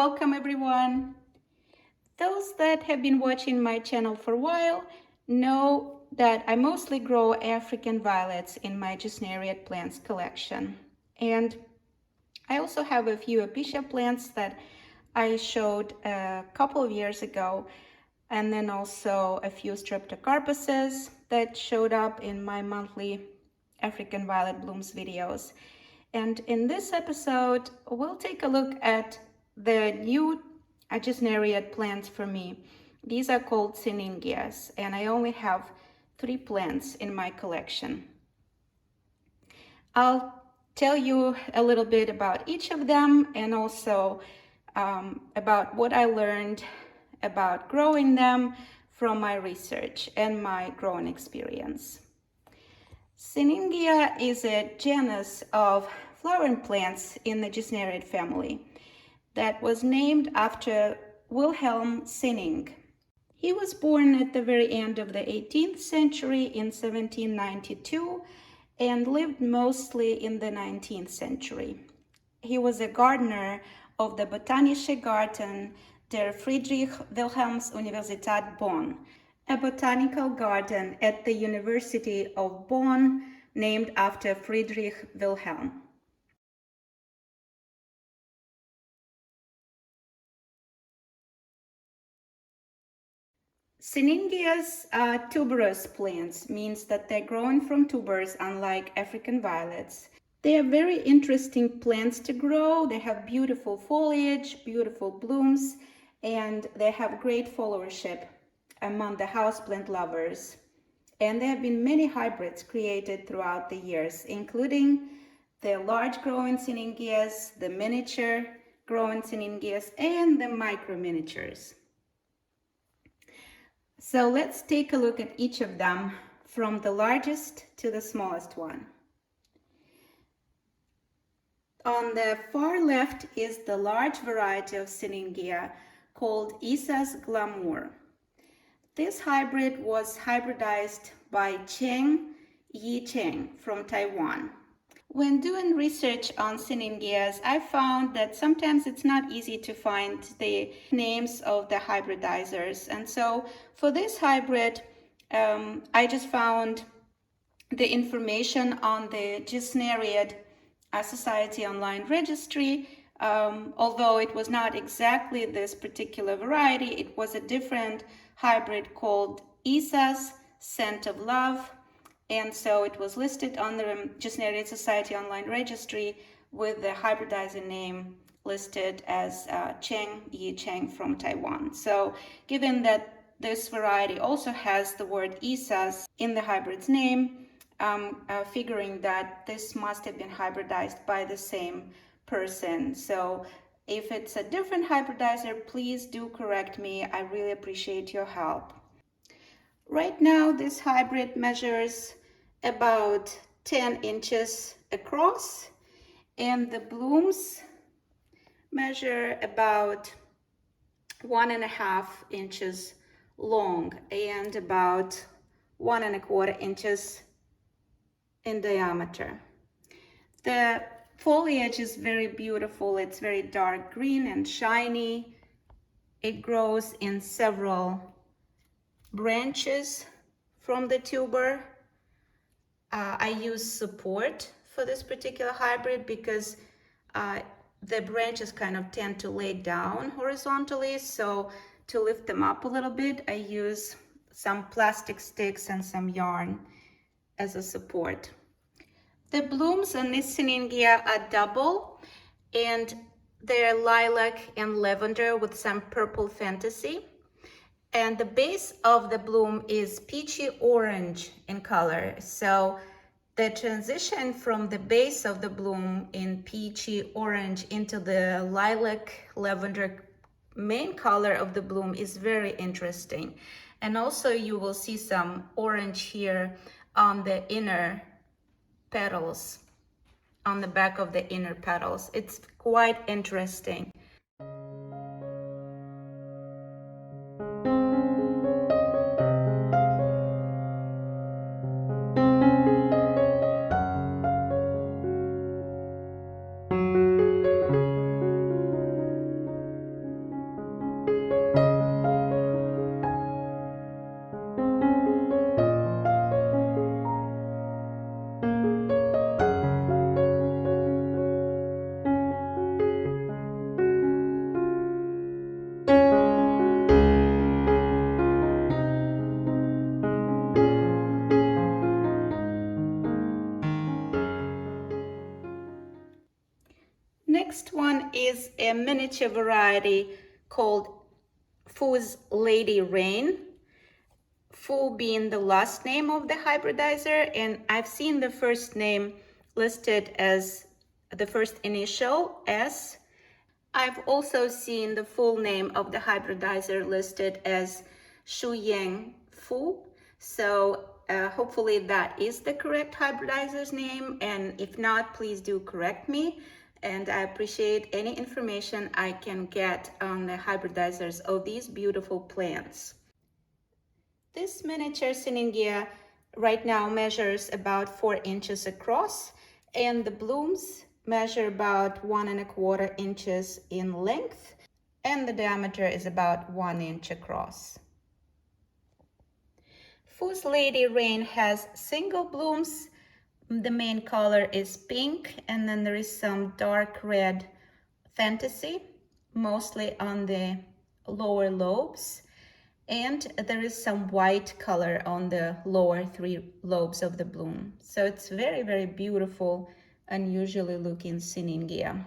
welcome everyone. Those that have been watching my channel for a while know that I mostly grow African violets in my Gesneriad plants collection. And I also have a few apicia plants that I showed a couple of years ago, and then also a few streptocarpuses that showed up in my monthly African violet blooms videos. And in this episode, we'll take a look at the new Gesneriad plants for me. These are called Sinningias, and I only have 3 plants in my collection. I'll tell you a little bit about each of them and also about what I learned about growing them from my research and my growing experience. Sinningia is a genus of flowering plants in the Gesneriad family that was named after Wilhelm Sinning. He was born at the very end of the 18th century in 1792 and lived mostly in the 19th century. He was a gardener of the Botanische Garten der Friedrich Wilhelms Universität Bonn, a botanical garden at the University of Bonn named after Friedrich Wilhelm. Sinningias are tuberous plants, means that they're grown from tubers, unlike African violets. They are very interesting plants to grow. They have beautiful foliage, beautiful blooms, and they have great followership among the houseplant lovers. And there have been many hybrids created throughout the years, including the large growing Sinningias, the miniature growing Sinningias, and the micro miniatures. So let's take a look at each of them from the largest to the smallest one. On the far left is the large variety of Sinningia called Issa's Glamour. This hybrid was hybridized by Cheng from Taiwan. When doing research on Sinningias, I found that sometimes it's not easy to find the names of the hybridizers. And so for this hybrid, I just found the information on the Gesneriad Society online registry. Although it was not exactly this particular variety, it was a different hybrid called Issa's Scent of Love. And so it was listed on the Gesneriad Society online registry with the hybridizer name listed as Cheng from Taiwan. So given that this variety also has the word Issa's in the hybrid's name, figuring that this must have been hybridized by the same person. So if it's a different hybridizer, please do correct me. I really appreciate your help. Right now, this hybrid measures about 10 inches across, and the blooms measure about 1.5 inches long and about 1.25 inches in diameter. The foliage is very beautiful. It's very dark green and shiny. It grows in several branches from the tuber. I use support for this particular hybrid because the branches kind of tend to lay down horizontally. So to lift them up a little bit, I use some plastic sticks and some yarn as a support. The blooms on this Sinningia are double, and they're lilac and lavender with some purple fantasy. And the base of the bloom is peachy orange in color. So the transition from the base of the bloom in peachy orange into the lilac lavender main color of the bloom is very interesting. And also you will see some orange here on the inner petals, on the back of the inner petals. It's quite interesting. miniature variety called Foose Lady Rain. Foo being the last name of the hybridizer, and I've seen the first name listed as the first initial S. I've also seen the full name of the hybridizer listed as Shuyang Fu. So hopefully that is the correct hybridizer's name, and if not, please do correct me. And I appreciate any information I can get on the hybridizers of these beautiful plants. This miniature Sinningia right now measures about 4 inches across, and the blooms measure about 1¼ inches in length, and the diameter is about 1 inch across. Foose Lady Rain has single blooms. The main color is pink, and then there is some dark red fantasy, mostly on the lower lobes. And there is some white color on the lower 3 lobes of the bloom. So it's very, very beautiful, unusually looking Sinningia.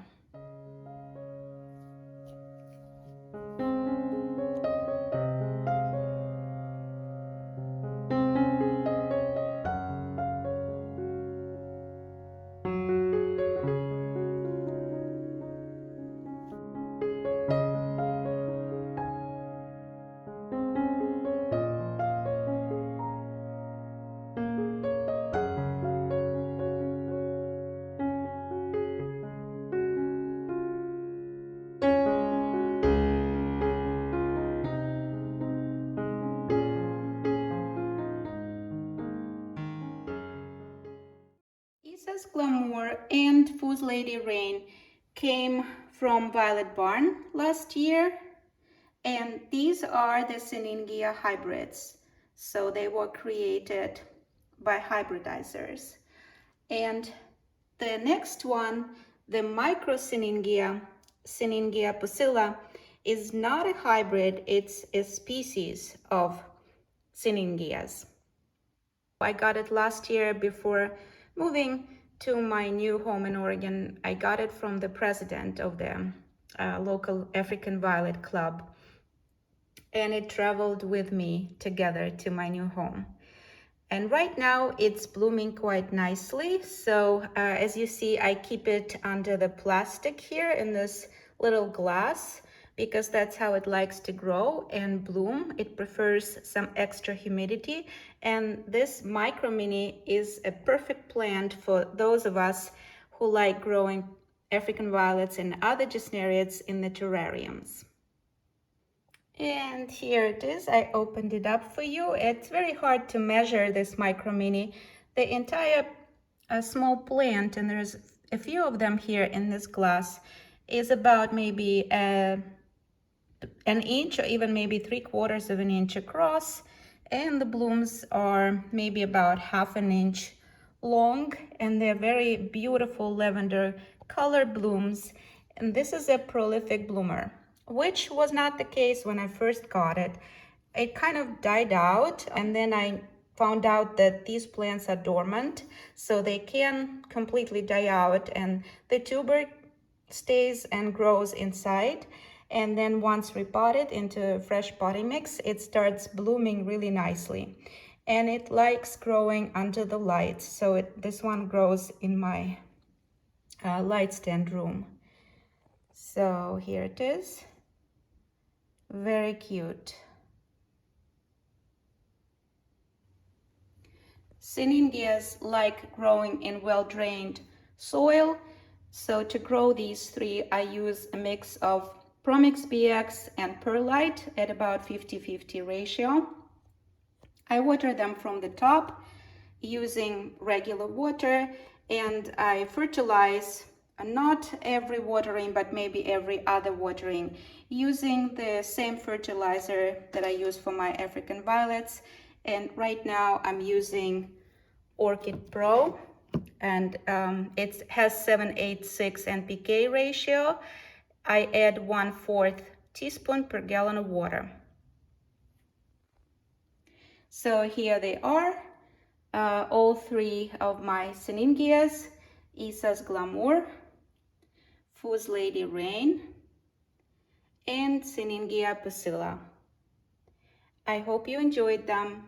Isa's Glamour and Foose Lady Rain came from Violet Barn last year, and these are the Sinningia hybrids. So they were created by hybridizers. And the next one, the micro Sinningia, Sinningia pusilla, is not a hybrid, it's a species of Sinningias. I got it last year before moving to my new home in Oregon. I got it from the president of the local African Violet Club, and it traveled with me together to my new home. And right now it's blooming quite nicely. So as you see, I keep it under the plastic here in this little glass, because that's how it likes to grow and bloom. It prefers some extra humidity. And this micro mini is a perfect plant for those of us who like growing African violets and other gesneriads in the terrariums. And here it is. I opened it up for you. It's very hard to measure this micro mini. The entire small plant, and there's a few of them here in this glass, is about maybe an inch or even maybe 3/4 of an inch across, and the blooms are maybe about 1/2 inch long, and they're very beautiful lavender color blooms. And this is a prolific bloomer, which was not the case when I first got it. It kind of died out, and then I found out that these plants are dormant, so they can completely die out, and the tuber stays and grows inside. And then once repotted into fresh potting mix, it starts blooming really nicely. And it likes growing under the light. So this one grows in my light stand room. So here it is. Very cute. Sinningias like growing in well-drained soil. So to grow these 3, I use a mix of Promix BX and perlite at about 50-50 ratio. I water them from the top using regular water, and I fertilize not every watering, but maybe every other watering, using the same fertilizer that I use for my African violets. And right now I'm using Orchid Pro, and it has 7:8:6 NPK ratio. I add 1/4 teaspoon per gallon of water. So here they are, all 3 of my Sinningias: Isa's Glamour, Foose Lady Rain, and Sinningia pusilla. I hope you enjoyed them.